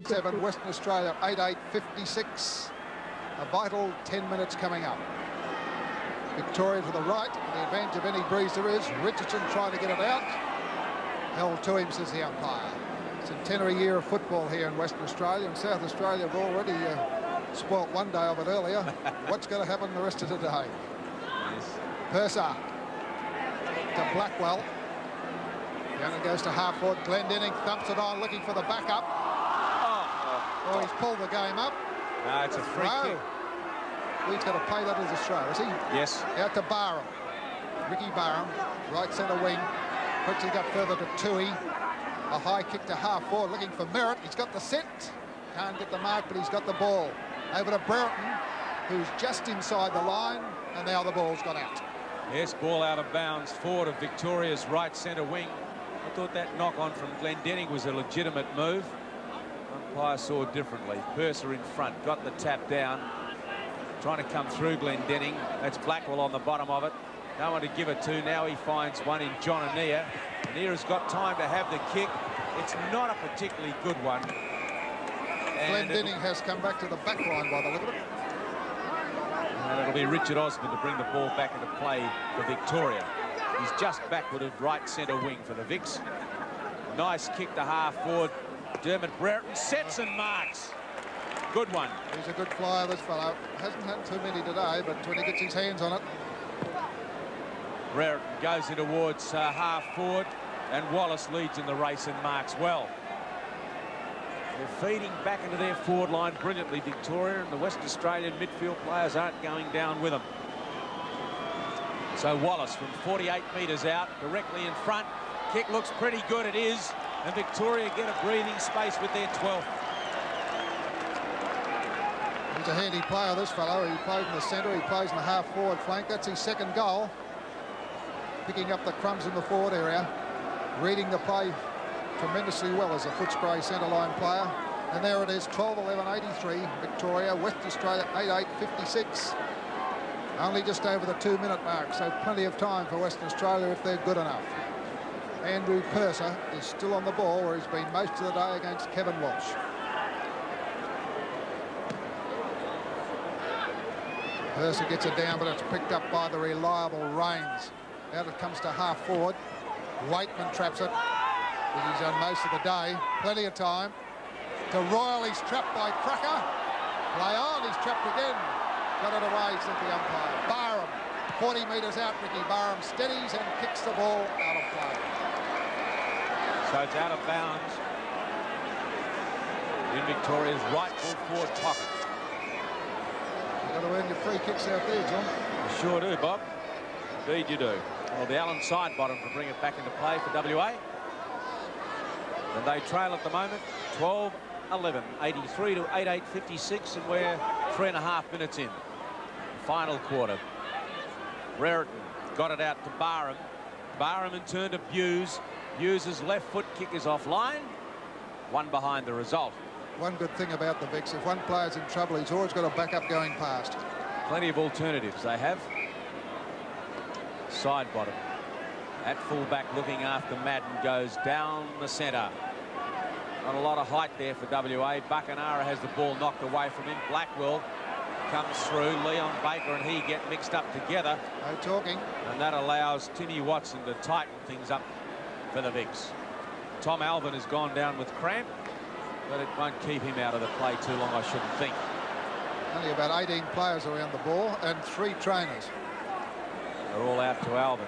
7, Western Australia 8-8-56. A vital 10 minutes coming up. Victoria to the right, the advantage of any breeze there is. Richardson trying to get it out. Held to him, says the umpire. Centenary year of football here in Western Australia, and South Australia have already spoilt one day of it earlier. What's going to happen the rest of the day? Yes. Purser to Blackwell. Down it goes to half forward. Glendinning thumps it on, looking for the backup. Oh, he's pulled the game up. No, it's a free kick. He's going to pay that as a throw, is he? Yes. Out to Barham. Ricky Barham, right centre wing. Quickly got further to Tui. A high kick to half forward, looking for Merritt. He's got the set. Can't get the mark, but he's got the ball. Over to Brereton, who's just inside the line, and now the ball's gone out. Yes, ball out of bounds forward of Victoria's right centre wing. I thought that knock-on from Glendinning was a legitimate move. Umpire saw differently. Purser in front, got the tap down. Trying to come through Glendinning. That's Blackwell on the bottom of it. No one to give it to. Now he finds one in John Anea. Anea's got time to have the kick. It's not a particularly good one. Glendinning has come back to the back line by the look of it. And it'll be Richard Osmond to bring the ball back into play for Victoria. He's just backward of right centre wing for the Vics. Nice kick to half forward. Dermot Brereton sets and marks. Good one. He's a good flyer, this fellow. Hasn't had too many today, but when he gets his hands on it. Brereton goes in towards half forward, and Wallace leads in the race and marks well. They're feeding back into their forward line brilliantly, Victoria, and the West Australian midfield players aren't going down with them. So Wallace from 48 metres out, directly in front. Kick looks pretty good, it is. And Victoria get a breathing space with their 12th. He's a handy player, this fellow. He plays in the centre, he plays in the half-forward flank. That's his second goal. Picking up the crumbs in the forward area. Reading the play tremendously well as a Footscray centre-line player. And there it is, 12-11-83, Victoria, West Australia 8-8-56. Only just over the 2-minute mark, so plenty of time for Western Australia if they're good enough. Andrew Purser is still on the ball, where he's been most of the day against Kevin Walsh. Purser gets it down, but it's picked up by the reliable Rains. Out it comes to half forward. Waitman traps it, as he's done most of the day. Plenty of time. To Royal, he's trapped by Cracker. Play on, he's trapped again. Got it away, said the umpire. Barham, 40 metres out, Ricky Barham steadies and kicks the ball out of play. So it's out of bounds in Victoria's right full forward pocket. You've got to earn your free kicks out there, John. You sure do, Bob. Indeed you do. Well, the Allen side bottom to bring it back into play for WA. And they trail at the moment 12-11, 83 to 8-8-56, and we're 3.5 minutes in. Final quarter. Brereton got it out to Barham. Barham in turn to Buse. Buse's left foot kick is offline. One behind the result. One good thing about the Vics, if one player's in trouble, he's always got a backup going past. Plenty of alternatives they have. Side bottom. At full-back looking after Madden goes down the centre. Not a lot of height there for WA. Buckenara has the ball knocked away from him. Blackwell comes through. Leon Baker and he get mixed up together. No talking. And that allows Timmy Watson to tighten things up for the Vics. Tom Alvin has gone down with cramp, but it won't keep him out of the play too long, I shouldn't think. Only about 18 players around the ball and 3 trainers. They're all out to Alvin.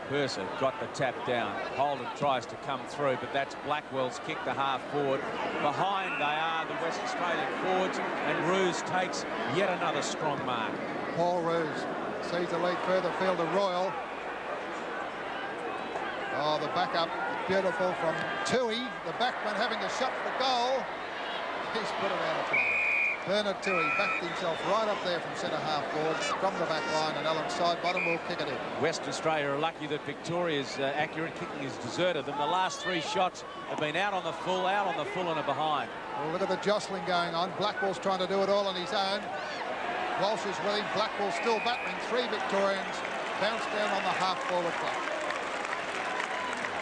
Purser got the tap down. Holden tries to come through, but that's Blackwell's kick to half forward. Behind they are the West Australian forwards, and Roos takes yet another strong mark. Paul Roos sees the lead further field to Royal. Oh, the backup, beautiful from Tui. The backman having a shot for goal. He's put it out of play. Bernard Tui backed himself right up there from centre half forward from the back line, and Allen side bottom will kick it in. West Australia are lucky that Victoria's accurate kicking has deserted them. The last 3 shots have been out on the full and a behind. Well, look at the jostling going on. Blackwell's trying to do it all on his own. Walsh is with him. Blackwell still battling. 3 Victorians. Bounce down on the half forward flank.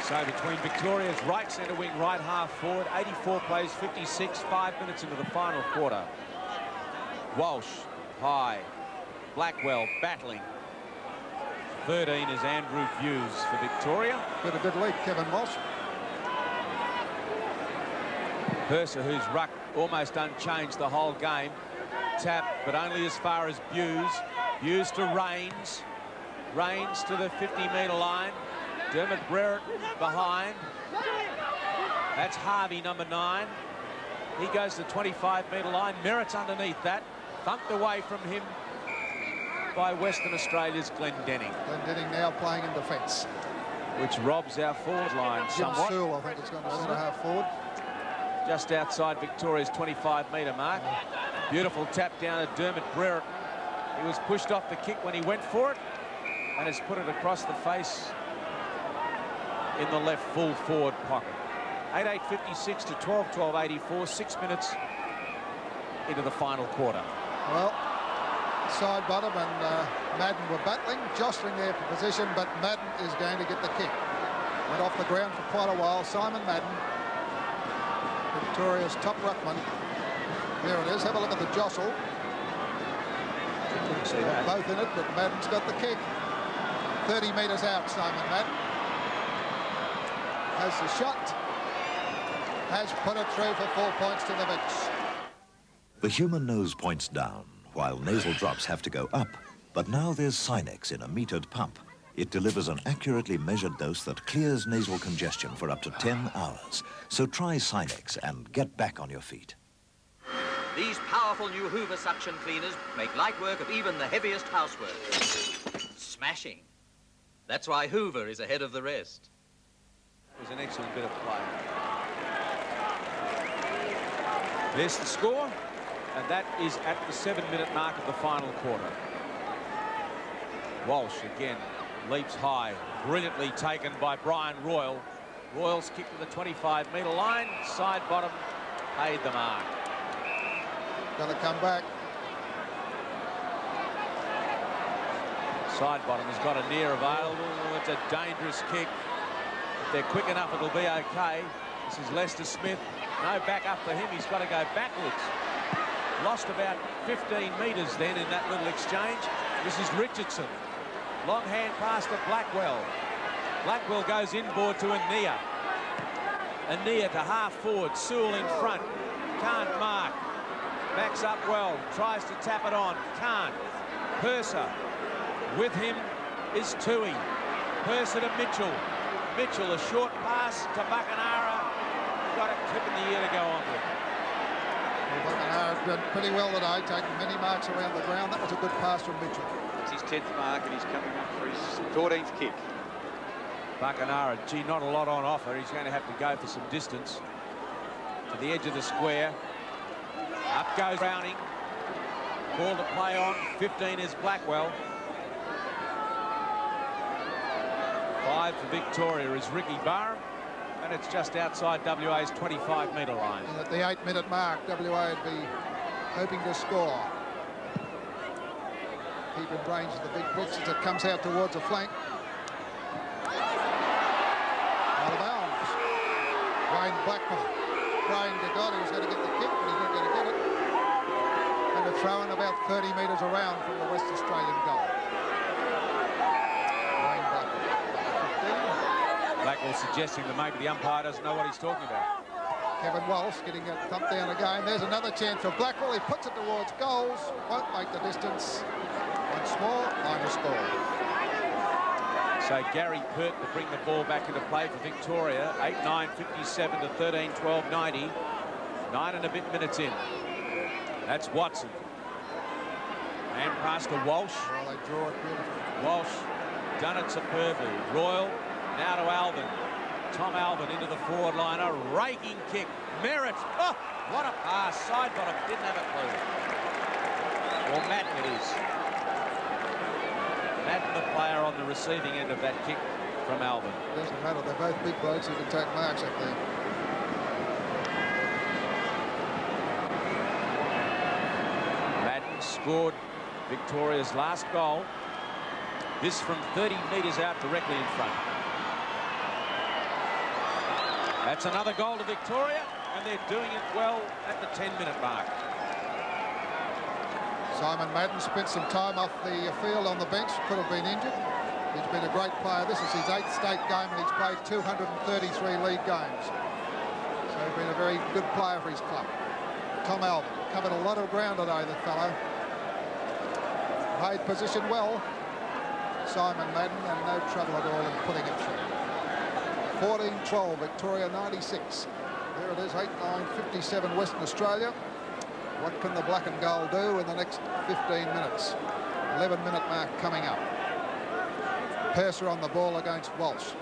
So between Victoria's right centre wing, right half forward, 84 plays, 56, 5 minutes into the final quarter. Walsh, high. Blackwell battling. 13 is Andrew Hughes for Victoria. Got a good lead, Kevin Walsh. Purser, who's ruck almost unchanged the whole game. Tap, but only as far as Hughes. Hughes to Rains. Rains to the 50-metre line. Dermot Brereton behind. That's Harvey, number 9. He goes to the 25-metre line. Merritt's underneath that. Thumped away from him by Western Australia's Glendenning. Glendenning now playing in defence, which robs our forward line somewhat. Sewell, I think, it's going to centre half forward. Just outside Victoria's 25-metre mark. Beautiful tap down at Dermot Brereton. He was pushed off the kick when he went for it and has put it across the face in the left full forward pocket. 8:56 to 12:84, 6 minutes into the final quarter. Well, side bottom and Madden were battling, jostling there for position, but Madden is going to get the kick. Went off the ground for quite a while. Simon Madden, Victoria's top ruckman. There it is. Have a look at the jostle. Couldn't see that. Both in it, but Madden's got the kick. 30 metres out, Simon Madden. Has the shot. Has put it through for 4 points to the Vicks. The human nose points down, while nasal drops have to go up. But now there's Sinex in a metered pump. It delivers an accurately measured dose that clears nasal congestion for up to 10 hours. So try Sinex and get back on your feet. These powerful new Hoover suction cleaners make light work of even the heaviest housework. Smashing. That's why Hoover is ahead of the rest. It was an excellent bit of play. There's the score, and that is at the 7-minute mark of the final quarter. Walsh again leaps high, brilliantly taken by Brian Royal. Royal's kick to the 25-metre line, side bottom, paid the mark. Going to come back. Side bottom has got a near available. It's a dangerous kick. If they're quick enough, it'll be okay. This is Lester Smith. No back up for him. He's got to go backwards. Lost about 15 metres then in that little exchange. This is Richardson. Long hand pass to Blackwell. Blackwell goes inboard to Ania. Ania to half forward. Sewell in front. Can't mark. Backs up well. Tries to tap it on. Can't. Purser. With him is Tui. Purser to Mitchell. Mitchell, a short pass to Buckenara. Got a clip in the ear to go on with. Buckenara did pretty well today, taking many marks around the ground. That was a good pass from Mitchell. It's his 10th mark and he's coming up for his 14th kick. Buckenara, gee, not a lot on offer. He's going to have to go for some distance to the edge of the square. Up goes Browning. Ball to play on. 15 is Blackwell. 5 for Victoria is Ricky Barham. And it's just outside WA's 25-metre line. And at the 8-minute mark, WA would be hoping to score. Keep in range of the big bricks as it comes out towards the flank. Out of bounds. Wayne Blackmore praying to God he was going to get the kick, but he's not going to get it. And a throw in about 30 metres around from the West Australian goal. Wayne Blackmore. Blackwell suggesting that maybe the umpire doesn't know what he's talking about. Kevin Walsh getting a thump down again. There's another chance for Blackwell. He puts it towards goals. Won't make the distance. Once more, line to score. So Gary Pert to bring the ball back into play for Victoria. 8:9:57 to 13:12:90. 9 and a bit minutes in. That's Watson. And pass to Walsh. Well, they draw it beautifully. Walsh done it superbly. Royal now to Alvin. Tom Alvin into the forward line. A raking kick. Merritt. Oh, what a pass. Side bottom. Didn't have a clue. Well, Madden it is. Madden the player on the receiving end of that kick from Alvin. Doesn't matter. They're both big blokes who can take marks up there. Madden scored Victoria's last goal. This from 30 metres out directly in front. That's another goal to Victoria, and they're doing it well at the 10-minute mark. Simon Madden spent some time off the field on the bench, could have been injured. He's been a great player. This is his 8th state game, and he's played 233 league games. So he's been a very good player for his club. Tom Alvin covered a lot of ground today, the fellow. Made position well. Simon Madden, and no trouble at all in putting it through. 14-12, Victoria 96. There it is, 8-9-57 Western Australia. What can the black and gold do in the next 15 minutes? 11-minute mark coming up. Purser on the ball against Walsh.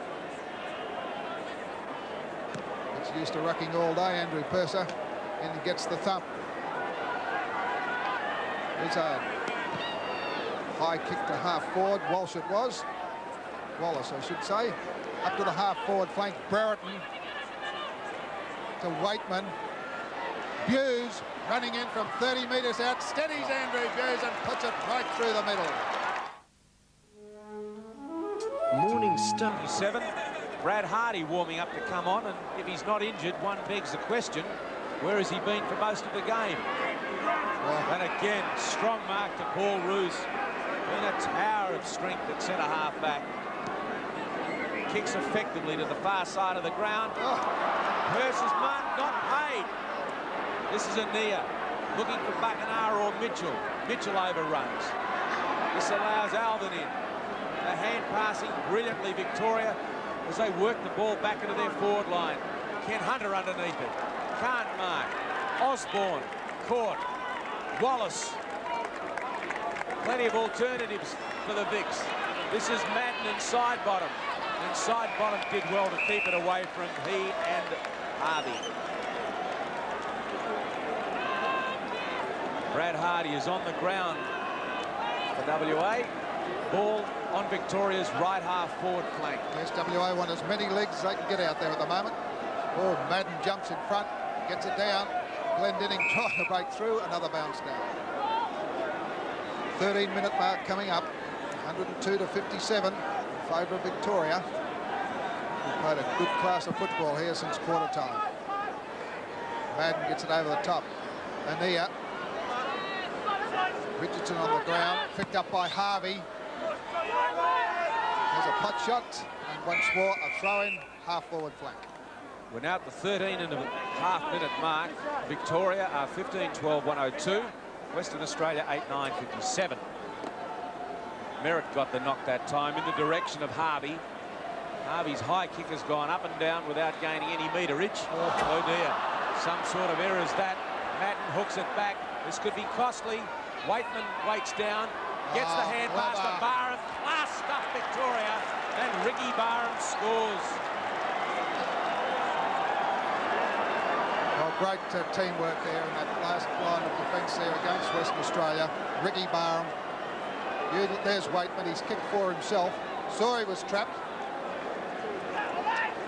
He's used to rucking all day, Andrew Purser, and he gets the thump. Here's a high kick to half forward. Walsh it was. Wallace, I should say. Up to the half forward flank. Brereton to Waitman. Buse running in from 30 metres out. Steadies Andrew Buse and puts it right through the middle. Morning Star. 7. Brad Hardy warming up to come on, and if he's not injured, one begs the question, where has he been for most of the game? And again, strong mark to Paul Roos. Been a tower of strength at centre-half back. Kicks effectively to the far side of the ground. Purser's mark not paid. This is Ania looking for Buckenara or Mitchell. Mitchell overruns. This allows Alvin in. The hand passing brilliantly, Victoria, as they work the ball back into their forward line. Ken Hunter underneath it. Can't mark. Osborne caught. Wallace. Plenty of alternatives for the Vicks. This is Madden and Sidebottom. And Sidebottom did well to keep it away from he and Harvey. Brad Hardy is on the ground for WA. Ball on Victoria's right half forward flank. Yes, WA want as many legs as they can get out there at the moment. Oh, Madden jumps in front, gets it down. Glendinning trying to break through, another bounce down. 13-minute mark coming up. 102-57 in favour of Victoria. We've played a good class of football here since quarter time. Madden gets it over the top. Ania. Richardson on the ground, picked up by Harvey. There's a pot shot, and once more a throw-in, half-forward flank. We're now at the 13-and-a-half-minute mark. Victoria are 15-12-102. Western Australia 8-9-57. Merritt got the knock that time in the direction of Harvey. Harvey's high kick has gone up and down without gaining any meterage. Oh dear, some sort of error is that. Madden hooks it back. This could be costly. Waitman waits down, gets the hand pass to Barham. Class stuff, Victoria, and Ricky Barham scores. Well, great teamwork there in that last line of defence there against Western Australia. Ricky Barham. There's Waitman, he's kicked for himself. Saw he was trapped.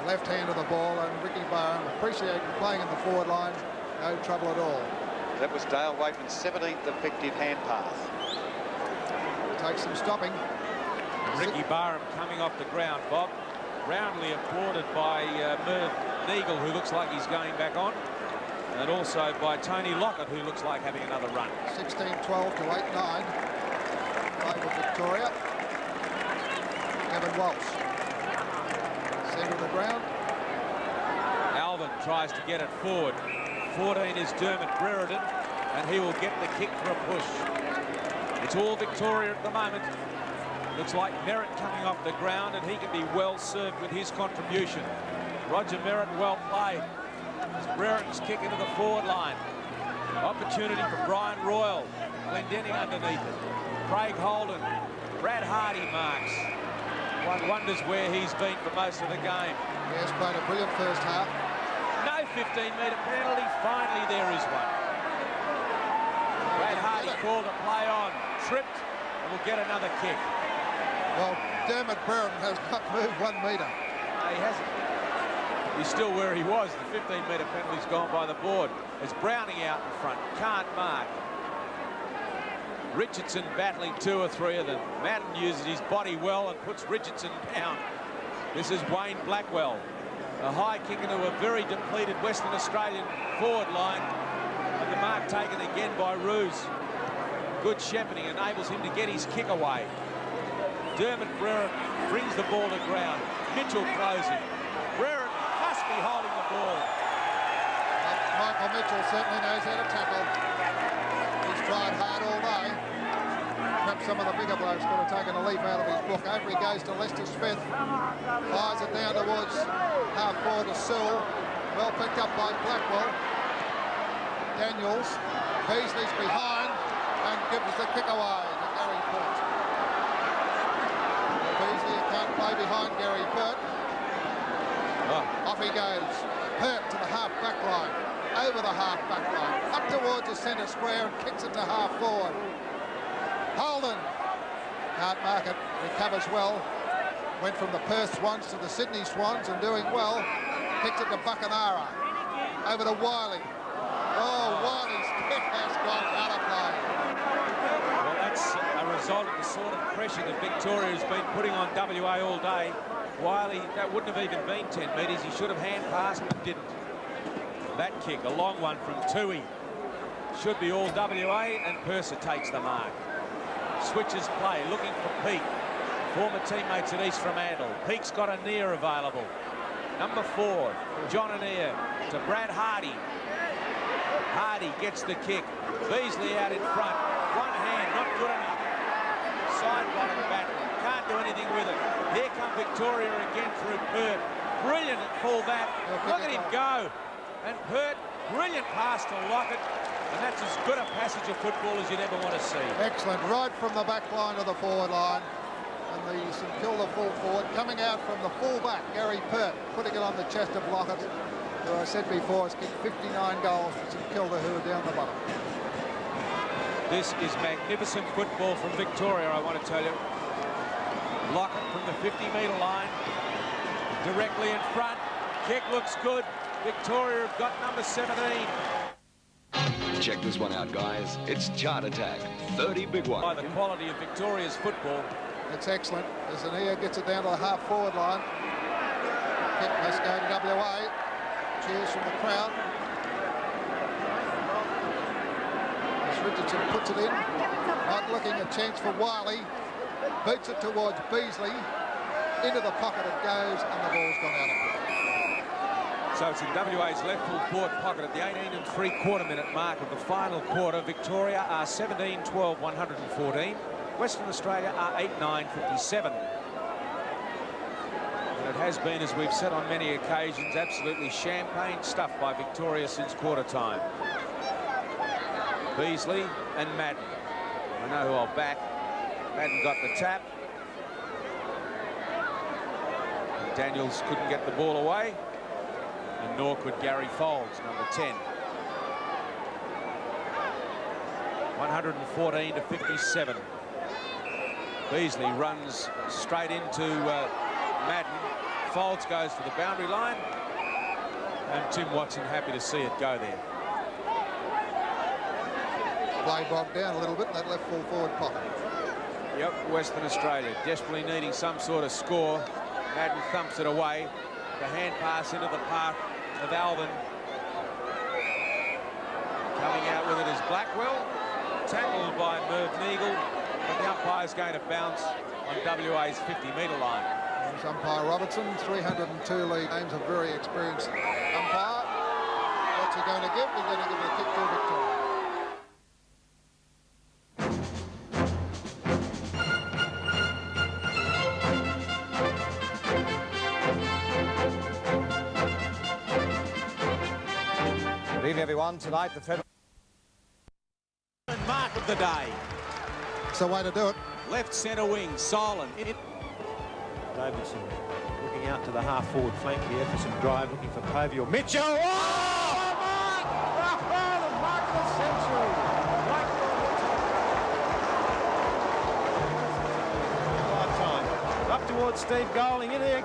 Left hand of the ball, and Ricky Barham appreciating playing in the forward line. No trouble at all. That was Dale Waitman's 17th effective hand pass. Takes some stopping. Ricky Barham coming off the ground, Bob. Roundly applauded by Merv Neagle, who looks like he's going back on. And also by Tony Lockett, who looks like having another run. 16-12 to 8-9. Favour Victoria. Kevin Walsh. Centre of the ground. Alvin tries to get it forward. 14 is Dermot Brereton, and he will get the kick for a push. It's all Victoria at the moment. Looks like Merritt coming off the ground, and he can be well served with his contribution. Roger Merritt, well played. As Brereton's kick into the forward line. Opportunity for Brian Royal. Glendinning underneath it. Craig Holden. Brad Hardy marks. One wonders where he's been for most of the game. Yes, played a brilliant first half. No 15-metre penalty. Finally, there is one. Brad Hardy called a play on. Tripped, and will get another kick. Well, Dermot Brereton has not moved 1 metre. No, he hasn't. He's still where he was. The 15-metre penalty's gone by the board. There's Browning out in front. Can't mark. Richardson battling 2 or 3 of them. Madden uses his body well and puts Richardson down. This is Wayne Blackwell. A high kick into a very depleted Western Australian forward line. And the mark taken again by Roos. Good shepherding enables him to get his kick away. Dermot Brereton brings the ball to ground. Mitchell closing. Brereton must be holding the ball. Michael Mitchell certainly knows how to tackle. He's tried hard all day. Perhaps some of the bigger blokes could have taken a leaf out of his book. Over he goes to Lester Smith. Fires it down towards half forward to Sewell. Well picked up by Blackwell. Daniels. Beasley's behind and gives the kick away to Gary Pert. Beasley can't play behind Gary Pert. Off he goes. Pert to the half-back line. Over the half-back line. Up towards the centre square and kicks it to half-forward. Holden. Can't mark it. Recovers well. Went from the Perth Swans to the Sydney Swans and doing well. Kicks it to Buckenara. Over to Wiley. Oh, Wiley's kick has gone out of play. Well, that's a result of the sort of pressure that Victoria has been putting on WA all day. Wiley, that wouldn't have even been 10 metres. He should have hand passed but didn't. That kick, a long one from Toohey. Should be all WA, and Purser takes the mark. Switches play, looking for Peake. Former teammates at East Fremantle. Peake's got a near available. Number 4, John Anea to Brad Hardy. Hardy gets the kick. Beasley out in front. One hand, not good enough. Side bottom battle. Can't do anything with it. Here come Victoria again through Pert. Brilliant at full back. Look at him go. And Pert, brilliant pass to Lockett. And that's as good a passage of football as you'd ever want to see. Excellent. Right from the back line to the forward line. And the St Kilda full forward coming out from the full back, Gary Pert, putting it on the chest of Lockett, who I said before has kicked 59 goals for St Kilda, who are down the bottom. This is magnificent football from Victoria, I want to tell you. Lockett from the 50-metre line, directly in front. Kick looks good. Victoria have got number 17. Check this one out, guys. It's Chart Attack. 30 big one. By the quality of Victoria's football. It's excellent as Anea gets it down to the half-forward line. Kick must go to WA. Cheers from the crowd. As Richardson puts it in. Not looking a chance for Wiley. Beats it towards Beasley. Into the pocket it goes, and the ball's gone out of play. So it's in WA's left full forward pocket at the 18 3/4 minute mark of the final quarter. Victoria are 17-12, 114. Western Australia are 8-9-57. And it has been, as we've said on many occasions, absolutely champagne stuff by Victoria since quarter time. Beasley and Madden. I know who I'll back. Madden got the tap. Daniels couldn't get the ball away. And nor could Gary Folds, number 10. 114-57. Beasley runs straight into Madden. Folds goes for the boundary line. And Tim Watson happy to see it go there. Play bogged down a little bit in that left full forward pocket. Yep, Western Australia desperately needing some sort of score. Madden thumps it away. The hand pass into the path of Alvin. Coming out with it is Blackwell. Tackled by Merv Neagle. But the umpire's going to bounce on WA's 50-metre line. There's umpire Robertson, 302 league games, a very experienced umpire. What's he going to give? He's going to give the kick to Victoria. Good evening, everyone. Tonight, the Federal Mark of the day. It's the way to do it. Left centre wing, Solon. Davidson looking out to the half-forward flank here for some drive, looking for Povey or Mitchell. Oh, Mark! Oh, the mark of the century. Lifetime. Up towards Steve Golding in there.